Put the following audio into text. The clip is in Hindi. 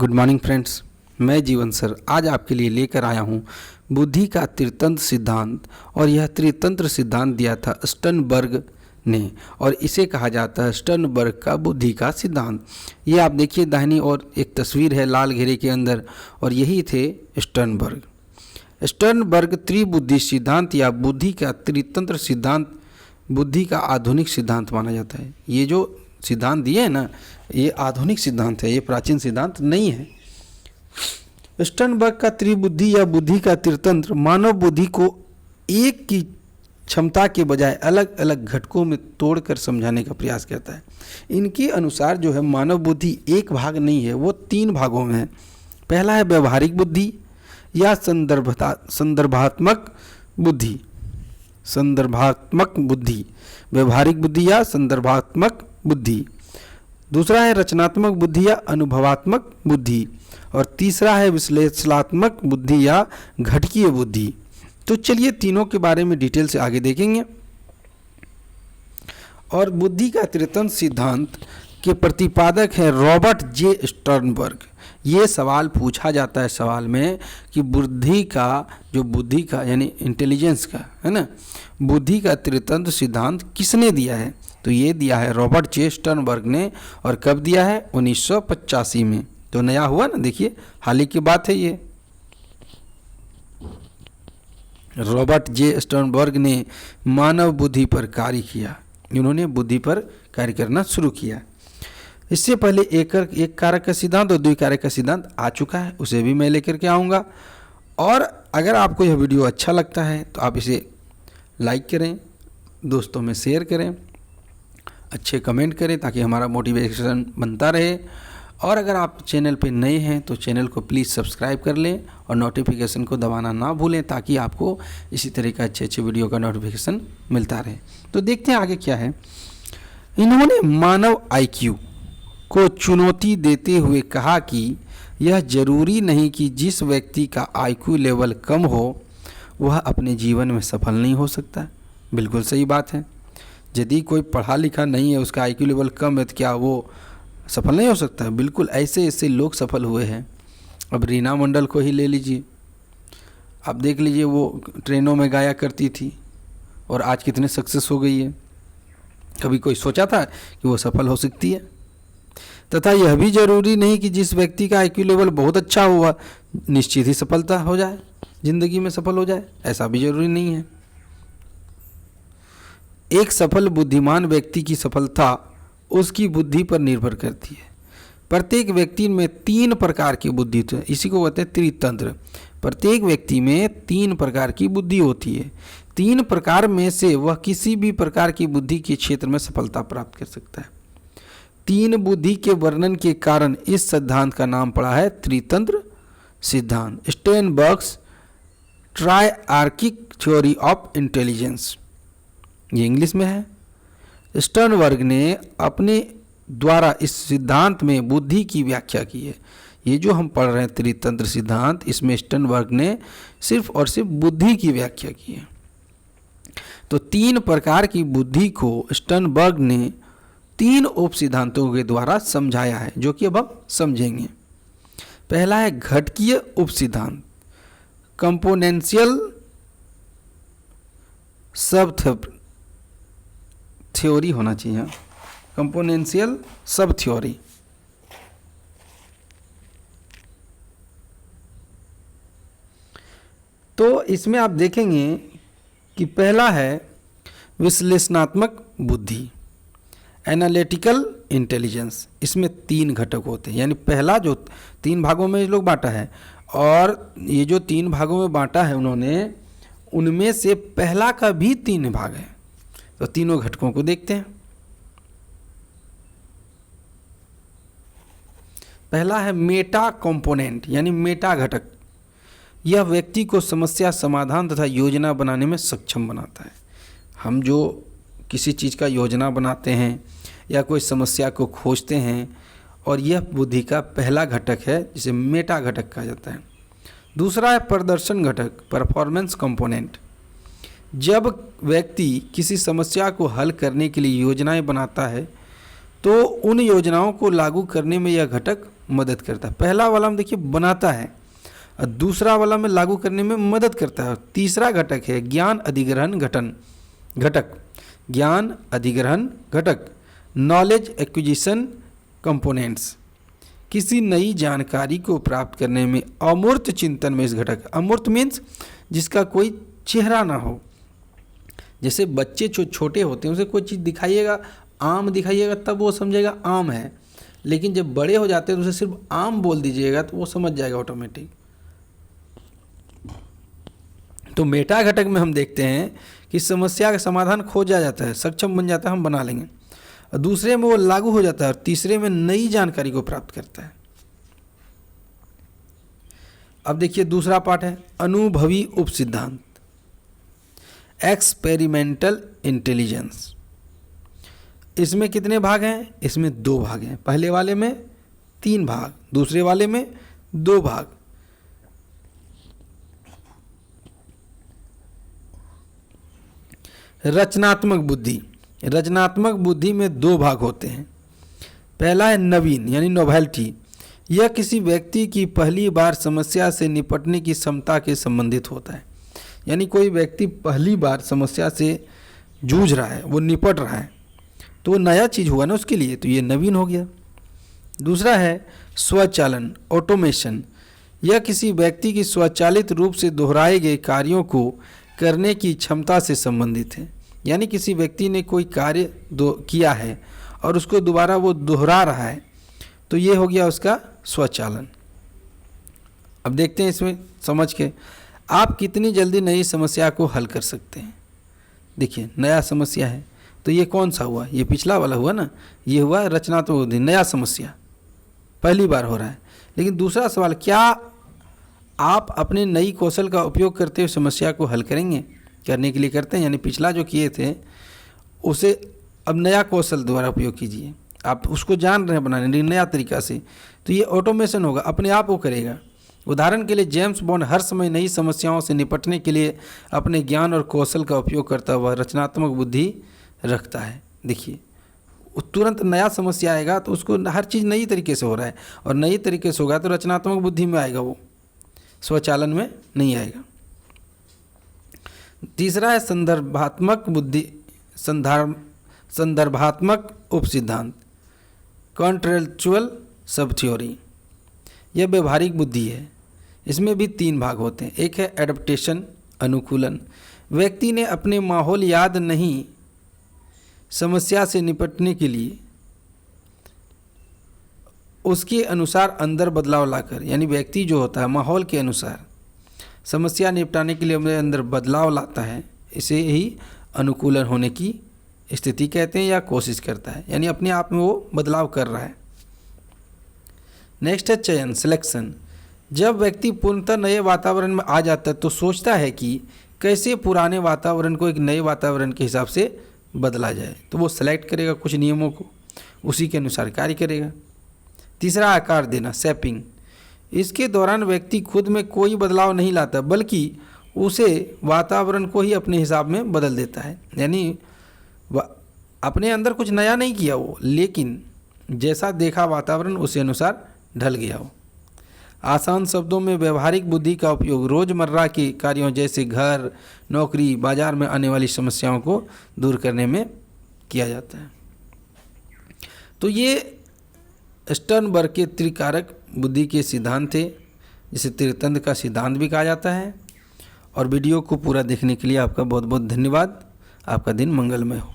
गुड मॉर्निंग फ्रेंड्स, मैं जीवन सर आज आपके लिए लेकर आया हूँ बुद्धि का त्रितंत्र सिद्धांत। और यह त्रितंत्र सिद्धांत दिया था स्टर्नबर्ग ने और इसे कहा जाता है स्टर्नबर्ग का बुद्धि का सिद्धांत। ये आप देखिए दाहिनी ओर एक तस्वीर है लाल घेरे के अंदर, और यही थे स्टर्नबर्ग। स्टर्नबर्ग त्रिबुद्धि सिद्धांत या बुद्धि का त्रितंत्र सिद्धांत बुद्धि का आधुनिक सिद्धांत माना जाता है। ये जो सिद्धांत दिए हैं ना, ये आधुनिक सिद्धांत है, ये प्राचीन सिद्धांत नहीं है। स्टर्नबर्ग का त्रिबुद्धि या बुद्धि का त्रितंत्र मानव बुद्धि को एक की क्षमता के बजाय अलग अलग घटकों में तोड़कर समझाने का प्रयास करता है। इनके अनुसार जो है मानव बुद्धि एक भाग नहीं है, वो तीन भागों में है। पहला है व्यवहारिक बुद्धि या संदर्भात्मक बुद्धि। संदर्भात्मक बुद्धि, व्यवहारिक बुद्धि या संदर्भात्मक बुद्धि। दूसरा है रचनात्मक बुद्धि या अनुभवात्मक बुद्धि, और तीसरा है विश्लेषणात्मक बुद्धि या घटकीय बुद्धि। तो चलिए तीनों के बारे में डिटेल से आगे देखेंगे। और बुद्धि का त्रितंत्र सिद्धांत के प्रतिपादक है रॉबर्ट जे स्टर्नबर्ग। ये सवाल पूछा जाता है सवाल में कि बुद्धि का यानी इंटेलिजेंस का है ना, बुद्धि का त्रितंत्र सिद्धांत किसने दिया है? तो ये दिया है रॉबर्ट जे स्टर्नबर्ग ने। और कब दिया है? 1985 में। तो नया हुआ ना, देखिए हाल ही की बात है ये। रॉबर्ट जे स्टर्नबर्ग ने मानव बुद्धि पर कार्य किया। इन्होंने बुद्धि पर कार्य करना शुरू किया। इससे पहले एक कारक का सिद्धांत और द्वि कारक का सिद्धांत आ चुका है, उसे भी मैं लेकर के आऊँगा। और अगर आपको यह वीडियो अच्छा लगता है तो आप इसे लाइक करें, दोस्तों में शेयर करें, अच्छे कमेंट करें ताकि हमारा मोटिवेशन बनता रहे। और अगर आप चैनल पे नए हैं तो चैनल को प्लीज़ सब्सक्राइब कर लें और नोटिफिकेशन को दबाना ना भूलें ताकि आपको इसी तरह का अच्छे वीडियो का नोटिफिकेशन मिलता रहे। तो देखते हैं आगे क्या है। इन्होंने मानव आईक्यू को चुनौती देते हुए कहा कि यह जरूरी नहीं कि जिस व्यक्ति का आईक्यू लेवल कम हो वह अपने जीवन में सफल नहीं हो सकता। बिल्कुल सही बात है। यदि कोई पढ़ा लिखा नहीं है, उसका आईक्यू लेवल कम है, तो क्या वो सफल नहीं हो सकता? बिल्कुल ऐसे ऐसे लोग सफल हुए हैं। अब रीना मंडल को ही ले लीजिए, आप देख लीजिए, वो ट्रेनों में गाया करती थी और आज कितने सक्सेस हो गई है। कभी कोई सोचा था कि वो सफल हो सकती है? तथा यह भी जरूरी नहीं कि जिस व्यक्ति का आईक्यू लेवल बहुत अच्छा हुआ निश्चित ही सफलता हो जाए, जिंदगी में सफल हो जाए, ऐसा भी जरूरी नहीं है। एक सफल बुद्धिमान व्यक्ति की सफलता उसकी बुद्धि पर निर्भर करती है। प्रत्येक व्यक्ति में तीन प्रकार की बुद्धि है, इसी को कहते हैं त्रितंत्र। प्रत्येक व्यक्ति में तीन प्रकार की बुद्धि होती है। तीन प्रकार में से वह किसी भी प्रकार की बुद्धि के क्षेत्र में सफलता प्राप्त कर सकता है। तीन बुद्धि के वर्णन के कारण इस सिद्धांत का नाम पड़ा है त्रितंत्र सिद्धांत। स्टर्नबर्ग्स ट्रायआर्किक थ्योरी ऑफ इंटेलिजेंस, ये इंग्लिश में है। स्टर्नबर्ग ने अपने द्वारा इस सिद्धांत में बुद्धि की व्याख्या की है। ये जो हम पढ़ रहे हैं त्रितंत्र सिद्धांत, इसमें स्टर्नबर्ग ने सिर्फ और सिर्फ बुद्धि की व्याख्या की है। तो तीन प्रकार की बुद्धि को स्टर्नबर्ग ने तीन उप सिद्धांतों के द्वारा समझाया है, जो कि अब हम समझेंगे। पहला है घटकीय उप सिद्धांत, कंपोनेंशियल सब थ्योरी होना चाहिए, कंपोनेंशियल सब थ्योरी। तो इसमें आप देखेंगे कि पहला है विश्लेषणात्मक बुद्धि, एनालिटिकल इंटेलिजेंस। इसमें तीन घटक होते हैं, यानी पहला जो तीन भागों में लोग बांटा है, और ये जो तीन भागों में बांटा है उन्होंने, उनमें से पहला का भी तीन भाग है। तो तीनों घटकों को देखते हैं। पहला है मेटा कंपोनेंट, यानी मेटा घटक। यह व्यक्ति को समस्या समाधान तथा योजना बनाने में सक्षम बनाता है। हम जो किसी चीज़ का योजना बनाते हैं या कोई समस्या को खोजते हैं, और यह बुद्धि का पहला घटक है जिसे मेटा घटक कहा जाता है। दूसरा है प्रदर्शन घटक, परफॉर्मेंस कंपोनेंट। जब व्यक्ति किसी समस्या को हल करने के लिए योजनाएं बनाता है तो उन योजनाओं को लागू करने में यह घटक मदद करता है। पहला वाला में देखिए बनाता है और दूसरा वाला में लागू करने में मदद करता है। और तीसरा घटक है ज्ञान अधिग्रहण घटक, ज्ञान अधिग्रहण घटक, नॉलेज एक्विजिशन कंपोनेंट्स। किसी नई जानकारी को प्राप्त करने में अमूर्त चिंतन में इस घटक, अमूर्त मीन्स जिसका कोई चेहरा ना हो। जैसे बच्चे जो छोटे होते हैं उसे कोई चीज़ दिखाइएगा, आम दिखाइएगा तब वो समझेगा आम है, लेकिन जब बड़े हो जाते हैं तो उसे सिर्फ आम बोल दीजिएगा तो वो समझ जाएगा ऑटोमेटिक। तो मेटा घटक में हम देखते हैं कि समस्या का समाधान खोजा जाता है, सक्षम बन जाता है, हम बना लेंगे। और दूसरे में वो लागू हो जाता है और तीसरे में नई जानकारी को प्राप्त करता है। अब देखिए दूसरा पार्ट है अनुभवी उपसिद्धांत, एक्सपेरिमेंटल इंटेलिजेंस। इसमें कितने भाग हैं? इसमें 2 भाग हैं। पहले वाले में 3 भाग, दूसरे वाले में 2 भाग। रचनात्मक बुद्धि, रचनात्मक बुद्धि में 2 भाग होते हैं। पहला है नवीन यानी नोवेल्टी। यह किसी व्यक्ति की पहली बार समस्या से निपटने की क्षमता के संबंधित होता है। यानी कोई व्यक्ति पहली बार समस्या से जूझ रहा है, वो निपट रहा है, तो वो नया चीज़ हुआ ना उसके लिए, तो ये नवीन हो गया। दूसरा है स्वचालन, ऑटोमेशन। यह किसी व्यक्ति की स्वचालित रूप से दोहराए गए कार्यों को करने की क्षमता से संबंधित है। यानी किसी व्यक्ति ने कोई कार्य किया है और उसको दोबारा वो दोहरा रहा है, तो ये हो गया उसका स्वचालन। अब देखते हैं इसमें समझ के आप कितनी जल्दी नई समस्या को हल कर सकते हैं। देखिए नया समस्या है, तो ये कौन सा हुआ? ये पिछला वाला हुआ ना, ये हुआ रचनात्मक बुद्धि, नया समस्या पहली बार हो रहा है। लेकिन दूसरा सवाल, क्या आप अपने नई कौशल का उपयोग करते हुए समस्या को हल करेंगे? करने के लिए करते हैं, यानी पिछला जो किए थे उसे अब नया कौशल द्वारा उपयोग कीजिए। आप उसको जान रहे हैं बनाने नया तरीका से, तो ये ऑटोमेशन होगा, अपने आप वो करेगा। उदाहरण के लिए जेम्स बॉन्ड हर समय नई समस्याओं से निपटने के लिए अपने ज्ञान और कौशल का उपयोग करता हुआ रचनात्मक बुद्धि रखता है। देखिए तुरंत नया समस्या आएगा तो उसको हर चीज़ नई तरीके से हो रहा है, और नई तरीके से होगा तो रचनात्मक बुद्धि में आएगा, वो स्वचालन में नहीं आएगा। तीसरा है संदर्भात्मक बुद्धि, संदर्भात्मक उपसिद्धांत, कॉन्ट्रेक्चुअल सब थ्योरी। यह व्यवहारिक बुद्धि है। इसमें भी 3 भाग होते हैं। एक है एडप्टेशन, अनुकूलन। व्यक्ति ने अपने माहौल याद नहीं समस्या से निपटने के लिए उसके अनुसार अंदर बदलाव लाकर, यानी व्यक्ति जो होता है माहौल के अनुसार समस्या निपटाने के लिए अपने अंदर बदलाव लाता है, इसे ही अनुकूलन होने की स्थिति कहते हैं या कोशिश करता है, यानी अपने आप में वो बदलाव कर रहा है। नेक्स्ट है चयन, सिलेक्शन। जब व्यक्ति पूर्णतः नए वातावरण में आ जाता है तो सोचता है कि कैसे पुराने वातावरण को एक नए वातावरण के हिसाब से बदला जाए, तो वो सेलेक्ट करेगा कुछ नियमों को, उसी के अनुसार कार्य करेगा। तीसरा आकार देना, शेपिंग। इसके दौरान व्यक्ति खुद में कोई बदलाव नहीं लाता, बल्कि उसे वातावरण को ही अपने हिसाब में बदल देता है। यानी अपने अंदर कुछ नया नहीं किया वो, लेकिन जैसा देखा वातावरण उसी अनुसार ढल गया हो। आसान शब्दों में व्यवहारिक बुद्धि का उपयोग रोज़मर्रा के कार्यों जैसे घर, नौकरी, बाजार में आने वाली समस्याओं को दूर करने में किया जाता है। तो ये स्टर्नबर्ग के त्रिकारक बुद्धि के सिद्धांत थे, जिसे त्रितंत्र का सिद्धांत भी कहा जाता है। और वीडियो को पूरा देखने के लिए आपका बहुत बहुत धन्यवाद। आपका दिन मंगलमय हो।